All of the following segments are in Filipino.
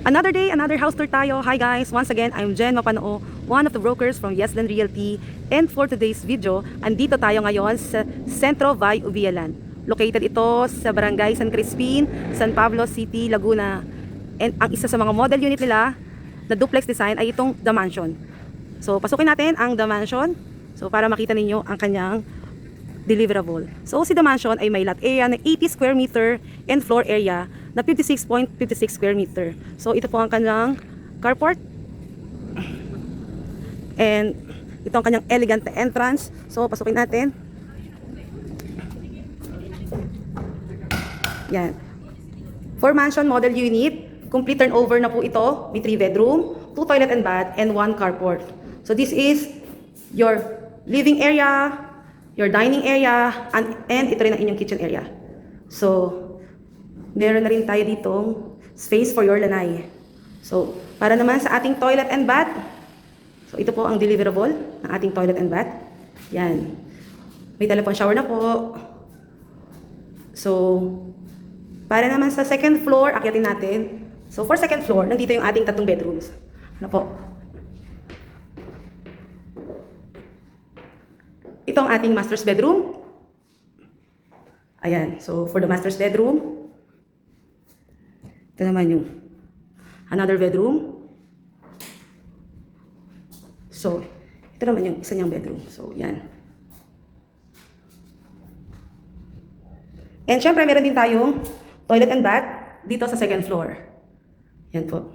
Another day, another house tour tayo. Hi guys, once again, I'm Jen Mapanoo, one of the brokers from Yesland Realty. And for today's video, andito tayo ngayon sa Centro Vai Ubialan. Located ito sa Barangay San Crispin, San Pablo City, Laguna. And ang isa sa mga model unit nila na duplex design ay itong The Mansion. So pasukin natin ang The Mansion. So para makita ninyo ang kanyang deliverable. So si The Mansion ay may lot area na 80 square meter and floor area na 56.56 square meter. So ito po ang kanyang carport. And ito ang kanyang elegant na entrance. So pasukin natin. Yan. For mansion model unit, complete turnover na po ito. May 3 bedroom, 2 toilet and bath, and 1 carport. So this is your living area, your dining area, and ito rin ang inyong kitchen area. So meron na rin tayo ditong space for your lanay. So para naman sa ating toilet and bath, so ito po ang deliverable ng ating toilet and bath. Yan. May telephone shower na po. So para naman sa second floor, akyatin natin. So for second floor, nandito yung ating 3 bedrooms. Ano po? Ito ang ating master's bedroom. Ayan. So for the master's bedroom, ito naman yung another bedroom. So ito naman yung isa niyang bedroom. So yan. And syempre meron din tayong toilet and bath dito sa second floor. Yan po.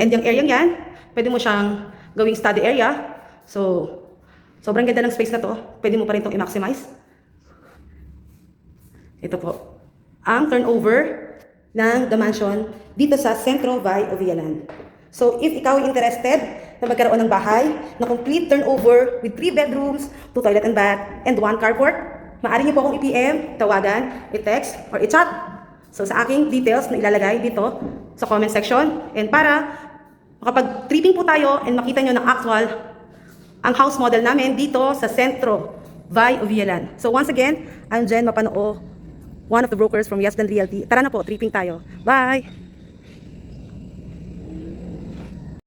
And yung area yan, pwede mo siyang gawing study area. So sobrang ganda ng space na to. Pwede mo pa rin itong i-maximize. Ito po ang turnover ng The Mansion dito sa Centro Vai Ubialan. So if ikaw ay interested na magkaroon ng bahay na complete turnover with 3 bedrooms, 2 toilet and bath, and 1 carport, maaari niyo po akong i-PM, tawagan, i-text, or i-chat. So sa aking details na ilalagay dito sa comment section. And para makapag-tripping po tayo and makita nyo ng actual ang house model namin dito sa Centro Vai Ubialan. So once again, I'm Jen Mapanoo, one of the brokers from Yesland Realty. Tara na po, tripping tayo. Bye!